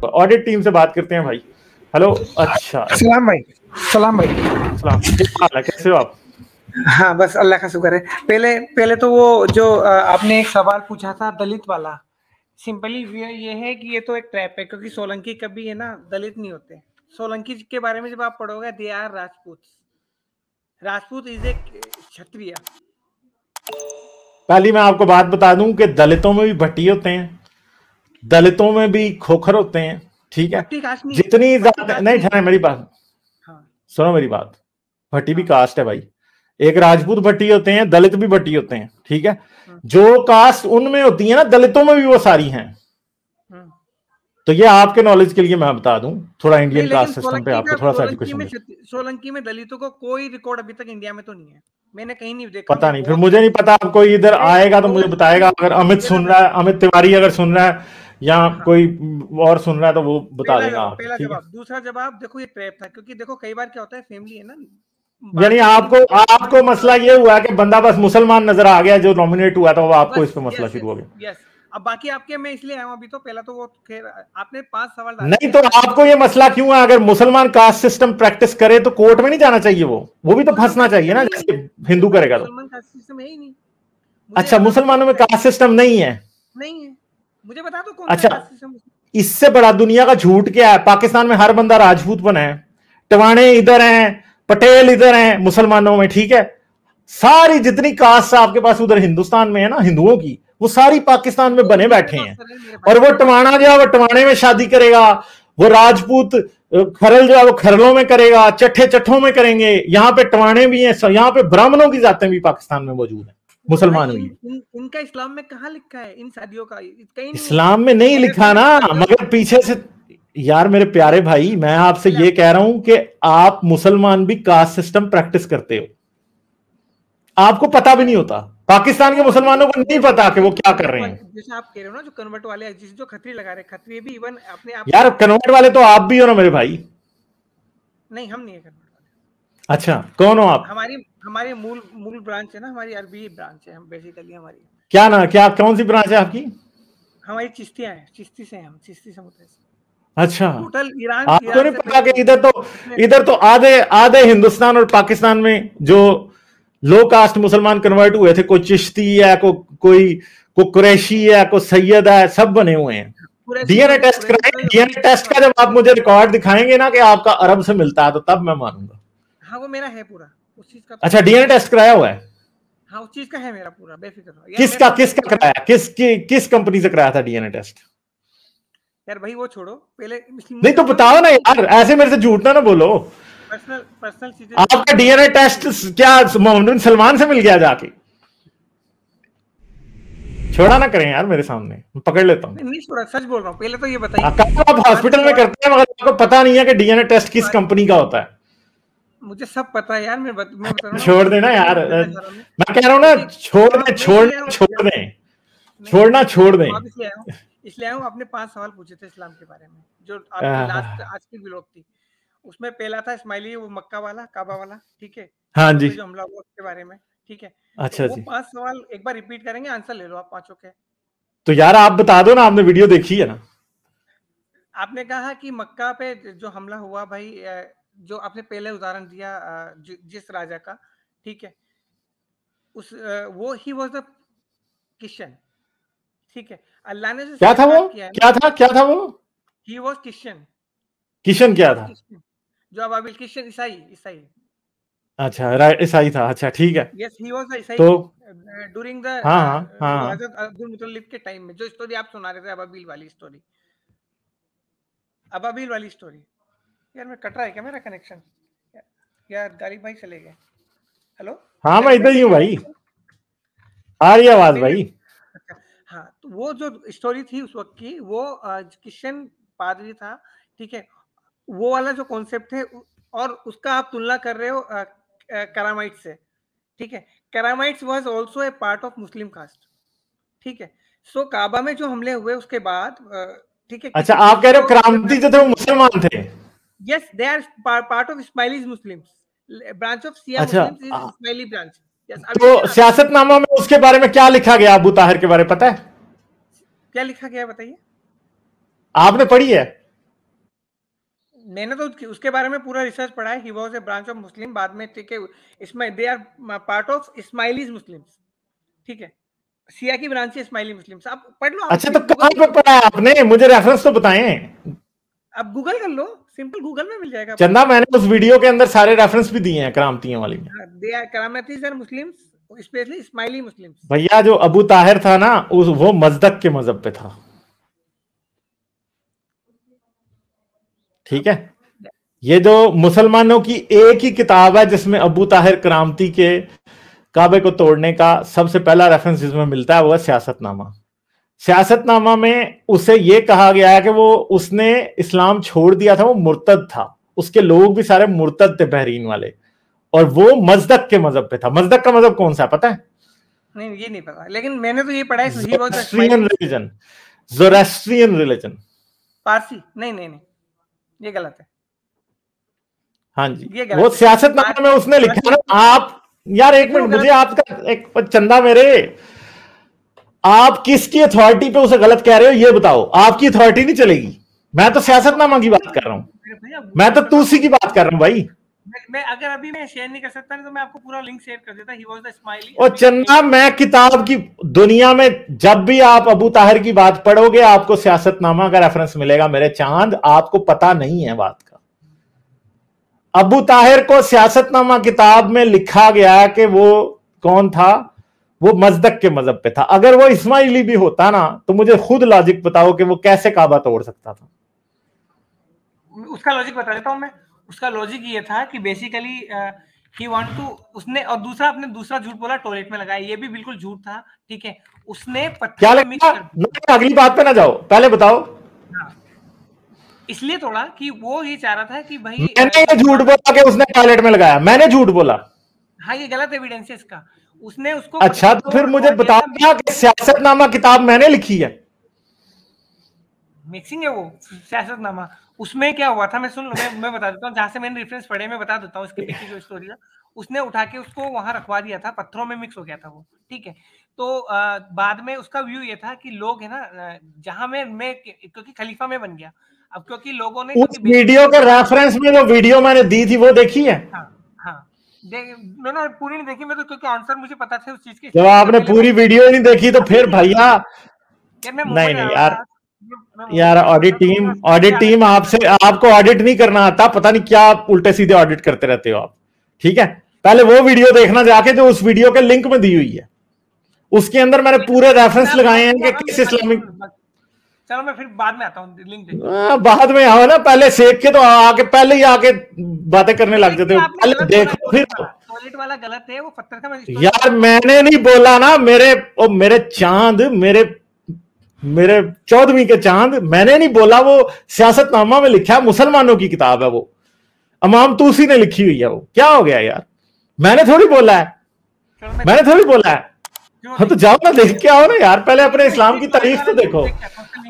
Audit team से बात करते हैं भाई। हेलो। अच्छा, सलाम भाई। सलाम भाई। सलाम, क्या हाल है, कैसे हो आप? हाँ बस अल्लाह का शुक्र है। पहले तो वो जो आपने एक सवाल पूछा था दलित वाला, सिंपली ये है कि ये तो एक ट्रैप है, क्योंकि सोलंकी कभी है ना दलित नहीं होते। सोलंकी के बारे में जब आप पढ़ोगे, they are Rajput. Rajput is a Kshatriya. पहली मैं आपको बात बता दूं कि दलितों में भी भट्टी होते हैं, दलितों में भी खोखर होते हैं, ठीक है। भट्टी कास्ट नहीं, जितनी भट्टी ज्यादा कास्ट नहीं, नहीं। ठहरे मेरी बात हाँ सुनो, मेरी बात। भट्टी भी हाँ कास्ट है भाई। एक राजपूत भट्टी होते हैं, दलित भी भट्टी होते हैं, ठीक है। हाँ जो कास्ट उनमें होती है ना, दलितों में भी वो सारी हैं। हाँ। तो ये आपके नॉलेज के लिए मैं बता दूं, थोड़ा नहीं, इंडियन लेकिन कास्ट सिस्टम पे आपको थोड़ा सा एजुकेशन दे। सोलंकी में दलितों को कोई रिकॉर्ड अभी तक इंडिया में तो नहीं है, मैंने कहीं नहीं देखा। पता मैं नहीं, फिर बहुत मुझे नहीं पता। आप कोई इधर आएगा तो मुझे बताएगा। अगर अमित पहला सुन रहा है, अमित तिवारी अगर सुन रहा है, या हाँ, कोई और सुन रहा है, तो वो बता देगा आपको, पहला ठीक है। जवाब। दूसरा जवाब देखो, ये ट्रैप था, क्योंकि देखो कई बार क्या होता है, फैमिली है ना, यानी बात आपको आपको मसला ये हुआ कि बंदा बस मुसलमान नजर आ गया जो नॉमिनेट हुआ था, वो आपको इस पे मसला यस शुरू हो गया। यस। अब बाकी आपके मैं इसलिए आया हूं अभी, तो पहला तो वो खैर आपने 5 सवाल डाले नहीं थे। तो आपको ये मसला क्यों है? अगर मुसलमान कास्ट सिस्टम प्रैक्टिस करे तो कोर्ट में नहीं जाना चाहिए, वो भी तो फंसना चाहिए ना, जैसे हिंदू करेगा तो। मुसलमान कास्ट सिस्टम है ही नहीं। अच्छा, मुसलमानों में कास्ट सिस्टम नहीं है? नहीं है। मुझे बता दो कौन सा अच्छा, कास्ट सिस्टम। इससे बड़ा दुनिया का झूठ क्या है? पाकिस्तान में हर बंदा राजपूत बना है, टवाणे इधर हैं, पटेल इधर हैं मुसलमानों में, ठीक है। सारी जितनी कास्ट आपके पास उधर हिंदुस्तान में है ना हिंदुओं की, वो सारी पाकिस्तान में बने बैठे हैं। और वो टवाणा जो है वो टवाणे में शादी करेगा, वो राजपूत खरल जो है वो खरलों में करेगा, चट्ठे चट्ठों में करेंगे। यहाँ पे टवाणे भी हैं, यहाँ पे ब्राह्मणों की जातें भी पाकिस्तान में मौजूद हैं, मुसलमान भी। इनका इस्लाम में कहाँ लिखा है इन शादियों का? कहीं नहीं इस्लाम में नहीं लिखा ना, मगर पीछे से। यार मेरे प्यारे भाई, मैं आपसे ये कह रहा हूं कि आप मुसलमान भी कास्ट सिस्टम प्रैक्टिस करते हो, आपको पता भी नहीं होता। पाकिस्तान के मुसलमानों को नहीं पता कि वो क्या कर रहे हैं। जैसे आप कह रहे हो ना, जो कन्वर्ट वाले जो खतरी लगा रहे, खतरी भी इवन अपने आप। यार कन्वर्ट वाले तो आप भी हो ना मेरे भाई। नहीं, हम नहीं है कन्वर्ट वाले। अच्छा, कौन हो आप? हमारी मूल ब्रांच है ना, हमारी अरबी ब्रांच है। हम बेसिकली हमारी क्या ना, क्या कौन सी ब्रांच है आपकी? हमारी चिश्तियां है, चिश्ती से हम चिश्ती समुदाय से। अच्छा, टोटल ईरान आपको नहीं पता कि इधर तो आधे हिंदुस्तान और पाकिस्तान में जो लो कास्ट मुसलमान कन्वर्ट हुए थे, कोई चिश्ती है, कोई कुरैशी है, कोई सैयद है, सब बने हुए हैं। डीएनए टेस्ट कराएंगे। डीएनए टेस्ट का जब आप मुझे रिकॉर्ड दिखाएंगे ना कि आपका अरब से मिलता है, तो तब मैं मानूंगा। हाँ, वो मेरा है पूरा उस चीज का। अच्छा, डीएनए टेस्ट कराया हुआ है? हाँ, उस चीज का है मेरा पूरा, बेफिक्र रहो। किसका कराया? किस कंपनी से कराया था डीएनए टेस्ट? यार भाई वो छोड़ो, पहले नहीं तो बताओ ना यार, ऐसे मेरे से झूठ ना बोलो। पर्सनल चीजें। आपका डीएनए टेस्ट क्या मोहम्मद बिन सलमान से मिल गया जाके? छोड़ा ना करें यार मेरे सामने, मैं पकड़ लेता हूँ। नहीं छोड़ा, सच बोल रहा हूँ। पहले तो ये बताइए, आप हॉस्पिटल में करते हैं, मगर आपको पता नहीं है कि डीएनए टेस्ट किस कंपनी का होता है। मुझे सब पता है यार, मैं बता रहा हूँ। छोड़ देना यार, मैं कह रहा हूँ ना, छोड़ दें। इसलिए आऊँ, आपने 5 सवाल पूछे थे इस्लाम के बारे में, जो आपकी लास्ट आज की व्लॉग थी। उसमें पहला था इस्माइली, वो मक्का वाला, काबा वाला, ठीक है। हाँ जी, जो हमला हुआ उसके बारे में, ठीक है। अच्छा तो वो जी। 5 सवाल एक बार रिपीट करेंगे, आंसर ले लो आप पांचों के। तो यार आप बता दो ना, आपने वीडियो देखी है ना? आपने कहा कि मक्का पे जो हमला हुआ भाई, जो आपने पहले उदाहरण दिया जिस राजा का, ठीक है, उस वो ही वाज द क्रिश्चियन, ठीक है। अल्लाह ने क्या था वो? क्या था वो? He was Christian. किशन क्या था? जो अबाबिल क्रिश्चियन, ईसाई। अच्छा, राइट, ईसाई था। अच्छा, ठीक है। यस, ही वाज द ईसाई। तो ड्यूरिंग द हजरत अब्दुल मुतल्लिब के टाइम में, जो स्टोरी आप सुना रहे थे, अबाबिल वाली स्टोरी। यार मैं कट रहा है क्या मेरा कनेक्शन? यार गालिब भाई चले गए। हेलो, हाँ मैं इधर ही हूँ भाई, आ रही आवाज भाई। अच्छा, हाँ, तो वो जो स्टोरी थी उस वक्त की, वो क्रिश्चियन पादरी था, ठीक है। वो वाला जो कॉन्सेप्ट है, और उसका आप तुलना कर रहे हो करामाइट से, ठीक है। Karamites was also a part of Muslim caste, ठीक है। सो काबा में जो हमले हुए उसके बाद, ठीक है। अच्छा, आप कह रहे हो करामती जो थे वो मुसलमान थे? Yes, they are part of Ismaili Muslims, branch of Shia Muslims is Ismaili branch. तो सियासतनामा में उसके बारे में क्या लिखा गया? अबू ताहिर के बारे में पता है? क्या लिखा गया बताइए। आपने पढ़ी है? मैंने तो उसके बारे में पूरा रिसर्च पढ़ा है। He was a branch of Muslim, बाद में ठीक है इसमें they are part of Ismailis Muslims, ठीक है, शिया की ब्रांच है इस्माइली मुस्लिम्स। आप पढ़ लो, आप अच्छा, तो कहां गूगल पे पढ़ा है आपने? मुझे रेफरेंस तो बताएं। आप गूगल कर लो, सिंपल गूगल में मिल जाएगा आपको। चंदा, मैंने उस वीडियो के अंदर सारे रेफरेंस भी दिए हैं करामतियों वाली में। They are Karamatis and Muslims, specially Ismaili Muslims. भैया जो अबू ताहिर था ना, वो मजदक के मजहब पे था, ठीक है। ये जो मुसलमानों की एक ही किताब है जिसमें अबू ताहिर करामती के काबे को तोड़ने का सबसे पहला रेफरेंस जिसमें मिलता है वो है सियासतनामा। सियासतनामा में उसे यह कहा गया है कि वो उसने इस्लाम छोड़ दिया था, वो मुर्तद था, उसके लोग भी सारे मुर्तद थे बहरीन वाले, और वो मजदक के मजहब पे था। मजदक का मजहब कौन सा है पता है? नहीं, ये नहीं पता, लेकिन मैंने तो ये पढ़ा है। ज़ोरास्ट्रियन रिलीजन, ज़ोरास्ट्रियन रिलीजन। पारसी? नहीं नहीं नहीं, ये गलत है। हाँ जी, ये वो गलत है। सियासतनामा में उसने लिखा ना। आप यार एक मिनट, मुझे आपका एक चंदा मेरे, आप किसकी अथॉरिटी पे उसे गलत कह रहे हो ये बताओ। आपकी अथॉरिटी नहीं चलेगी। मैं तो सियासतनामा की बात कर रहा हूं, मैं तो तुलसी की बात कर रहा हूं भाई। मैं अगर अभी मैं शेयर नहीं कर सकता नहीं तो मैं आपको पूरा लिंक शेयर कर देता। He was the smiley. और चंदा, मैं किताब की दुनिया में जब भी आप अबू ताहिर की बात पढ़ोगे आपको सियासतनामा का रेफरेंस मिलेगा मेरे चांद। आपको पता नहीं है बात का। अबू ताहिर को सियासतनामा किताब में लिखा गया कि वो कौन था, वो मजदक के मजहब पे था। अगर वो इस्माइली भी होता ना तो मुझे खुद लॉजिक बताओ कि वो कैसे काबा तोड़ सकता था। उसका लॉजिक बता देता हूं मैं। उसका लॉजिक ये था कि बेसिकली ही वांट टू, उसने, और दूसरा अपने दूसरा झूठ बोला टॉयलेट में लगाया, ये भी बिल्कुल झूठ था, ठीक है। उसने क्या पत्थर में मिक्स कर दिया? अगली बात पे ना जाओ, पहले बताओ। हाँ, इसलिए तोड़ा कि वो ये चाह रहा था कि भाई मैंने ये झूठ बोला कि उसने टॉयलेट में लगाया? मैंने झूठ बोला? हाँ, ये गलत एविडेंस है इसका। उसने उसको अच्छा, तो फिर मुझे बताओ क्या कि सियासतनामा किताब मैंने लिखी है? मिक्सिंग है वो सियासतनामा। उसमें क्या हुआ था, मैं बता देता हूँ, जहां से मैंने रेफरेंस पढ़े मैं बता देता हूँ इसके पीछे जो स्टोरी है। उसने उठा के उसको वहां रखवा दिया था, पत्थरों में मिक्स हो गया था वो, ठीक है। तो बाद में उसका व्यू ये था कि लोग है ना, जहां मैं क्योंकि खलीफा में बन गया अब, क्योंकि लोगों ने, उस वीडियो के रेफरेंस में जो वीडियो मैंने दी थी वो देखी है? हाँ हाँ, मैंने पूरी नहीं देखी मैं तो, क्योंकि आंसर मुझे पता थे उस चीज के। जब आपने पूरी वीडियो नहीं देखी तो फिर भैया, नहीं नहीं यार, यार ऑडिट टीम आपसे, आपको ऑडिट नहीं करना आता। पता नहीं क्या उल्टे सीधे ऑडिट करते रहते हो आप, ठीक है। पहले वो वीडियो देखना जाके जो उस वीडियो के लिंक में दी हुई है, उसके अंदर मैंने पूरे रेफरेंस लगाए हैं कि किस इस्लामिक। चलो मैं फिर बाद में आता हूँ, लिंक देख। बाद में आओ ना, पहले सेक के तो आके पहले ही आके बातें करने लग जाते हो। पहले देखो फिर। टॉयलेट वाला गलत है, वो पत्थर का। यार मैंने नहीं बोला ना, मेरे चांद, मेरे 14वीं के चांद, मैंने नहीं बोला। वो सियासतनामा में लिखा है, मुसलमानों की किताब है वो, इमाम तूसी ने लिखी हुई है वो। क्या हो गया यार, मैंने थोड़ी बोला है, मैंने थोड़ी बोला है। हाँ तो जाओ ना, देख के आओ ना यार, पहले अपने इस्लाम की तारीख तो देखो।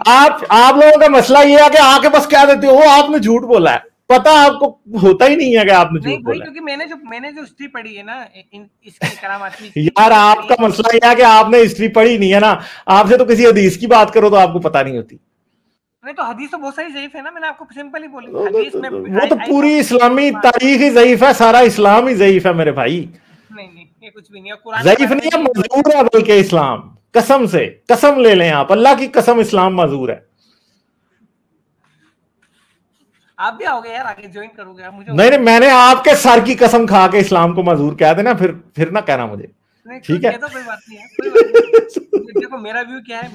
आप लोगों का मसला ये है कि आके बस क्या देते हो, आपने झूठ बोला है, पता आपको होता ही नहीं है कि आपने झूठ बोला है। क्योंकि मैंने जो हिस्ट्री पढ़ी है ना इसकी करामात की। यार आपका मसला ये है कि आपने हिस्ट्री पढ़ी नहीं है ना। आपसे तो किसी हदीस की बात करो तो आपको पता नहीं होती। नहीं तो हदीस तो बहुत सारी ज़ईफ है ना, मैंने आपको सिंपल ही बोली। हदीस में वो तो पूरी इस्लामी तारीख ही ज़ईफ है, सारा इस्लाम ही ज़ईफ है मेरे भाई। नहीं ये कुछ भी नहीं है। ज़ईफ नहीं है, मजबूर है बल्कि इस्लाम। कसम से, कसम ले लें आप, अल्लाह की कसम, इस्लाम मजबूर है। आप भी आओगे यार, आगे ज्वाइन करोगे मुझे? नहीं, मैंने आपके सर की कसम खा के इस्लाम को मजबूर कह देना, फिर ना कहना मुझे, ठीक है। तो कोई बात नहीं है, कोई बात नहीं। देखो मेरा व्यू क्या है,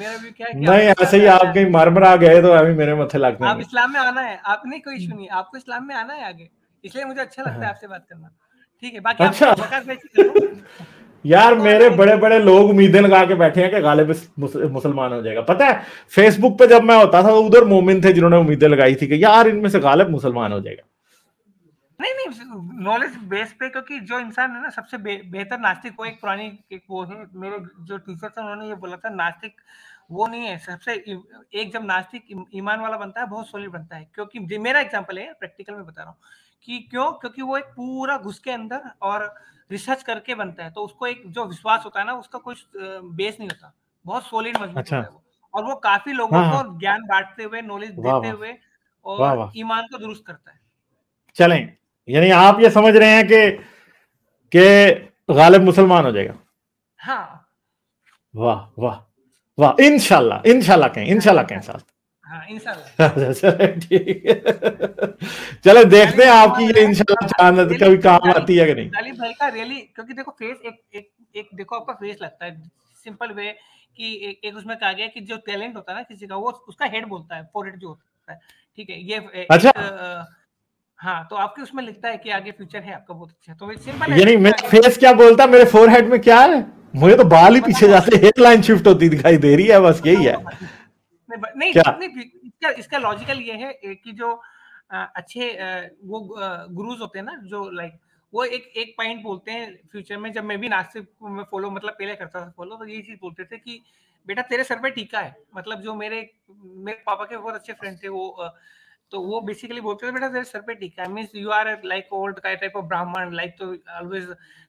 नहीं ऐसे ही आप कहीं मर गए तो अभी मेरे मत्थे लग गए। आप इस्लाम में आना है, आपने कोई इशू नहीं, आपको इस्लाम में आना है आगे, इसलिए मुझे अच्छा लगता है आपसे बात करना, ठीक है। बाकी अच्छा यार, मेरे बड़े बड़े लोग उम्मीदें लगा के बैठे हैं कि गालिब मुसलमान हो जाएगा। पता है, फेसबुक पे जब मैं होता था तो उधर मोमिन थे जिन्होंने उम्मीदें लगाई थी कि यार इनमें से गालिब मुसलमान हो जाएगा। नहीं नॉलेज बेस पे, क्योंकि जो इंसान है ना सबसे बेहतर नास्तिक, वो एक पुरानी वो है, मेरे जो टीचर थे उन्होंने ये बोला था, नास्तिक वो नहीं है सबसे, एक जब नास्तिक ईमान वाला बनता है बहुत सॉलिड बनता है। क्योंकि मेरा एग्जांपल है, प्रैक्टिकल में बता रहा हूँ कि क्यों, क्योंकि वो एक पूरा घुस के अंदर और रिसर्च करके बनता है, तो उसको एक जो विश्वास होता है ना उसका कोई बेस नहीं होता, बहुत सॉलिड मजबूत होता है वो। और वो काफी लोगों को ज्ञान बांटते हुए, नॉलेज देते हुए वाह और वाह, ईमान को दुरुस्त करता है। चलें, यानी आप ये समझ रहे हैं कि गालिब मुसलमान हो जाएगा। हाँ वाह वाह वाह, इंशाल्लाह इंशाल्लाह कहें साहब। हाँ इंशाल्लाह। चले ठीक है, चले देखते हैं आपकी ये इंशाल्लाह चांद कभी काम आती है कि नहीं। गालिब भाई का रियली, क्योंकि देखो फेस एक देखो आपका फेस लगता है सिंपल वे कि एक उसमें कहा गया कि जो टैलेंट होता है ना किसी का, वो उसका हेड बोलता है, फोरहेड जो होता है, ठीक है, ये अच्छा, हाँ, तो आपके उसमें लिखता है कि आगे फ्यूचर है आपका बहुत अच्छा, तो सिंपल है। यानी मेरा फेस क्या बोलता, मेरे फोरहेड में क्या है, मुझे तो बाल ही पीछे जाते, हेयरलाइन शिफ्ट होती दिखाई दे रही है, बस यही है नहीं क्या? नहीं, इसका लॉजिकल ये है कि जो अच्छे वो गुरुज होते हैं ना, जो लाइक वो एक पॉइंट बोलते हैं फ्यूचर में, जब मैं भी नास्तिक में फॉलो मतलब पहले करता था फॉलो, तो ये चीज बोलते थे कि बेटा तेरे सर पे टीका है, मतलब जो मेरे पापा के बहुत अच्छे फ्रेंड थे वो, तो वो बेसिकली बोलते थे बेटा तेरे सर पे टीका है, means you are like old type of Brahmin, like तो ऑलवेज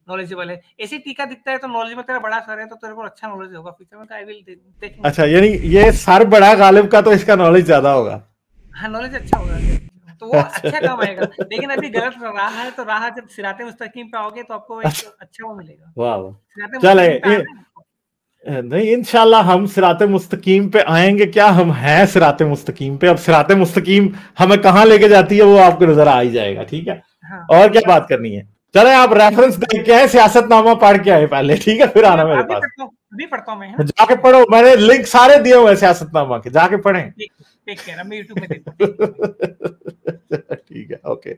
नॉलेजेबल है, ऐसे टीका दिखता है तो नॉलेज में तेरा बड़ा सर है, तो तेरे को अच्छा नॉलेज होगा फ्यूचर में, आई विल टेक। अच्छा, यानी ये सर बड़ा गालिब का, तो इसका नॉलेज ज्यादा होगा। हाँ, नॉलेज अच्छा होगा तो वो अच्छा काम आएगा, लेकिन अभी गलत राह है, तो राह जब सिराते मुस्तकीम पे आओगे तो आपको एक अच्छा वो मिलेगा। वाह वाह, सिराते चले मुस्तकीम पे आना है। नहीं इंशाल्लाह हम सिराते मुस्तकीम पे आएंगे, क्या हम हैं सिराते मुस्तकीम पे। अब सिराते मुस्तकीम हमें कहां लेके जाती है वो आपको नजर आ ही जाएगा, ठीक है। हाँ, और क्या बात करनी है, चले आप रेफरेंस देख के आए, सियासतनामा पढ़ के आए पहले, ठीक है, फिर आना मेरे पास। अभी पढ़ता हूँ मैं, जाके पढ़ो, मैंने लिंक सारे दिए हुए सियासतनामा के, जाके पढ़ें। मैं यूट्यूब में देखता हूँ। ठीक है, okay,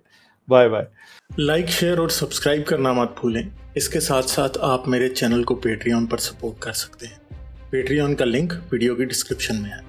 bye bye. Like, share और सब्सक्राइब करना मत भूलें। इसके साथ साथ आप मेरे चैनल को पेट्रियन पर सपोर्ट कर सकते हैं। पेट्रियन का लिंक वीडियो की डिस्क्रिप्शन में है।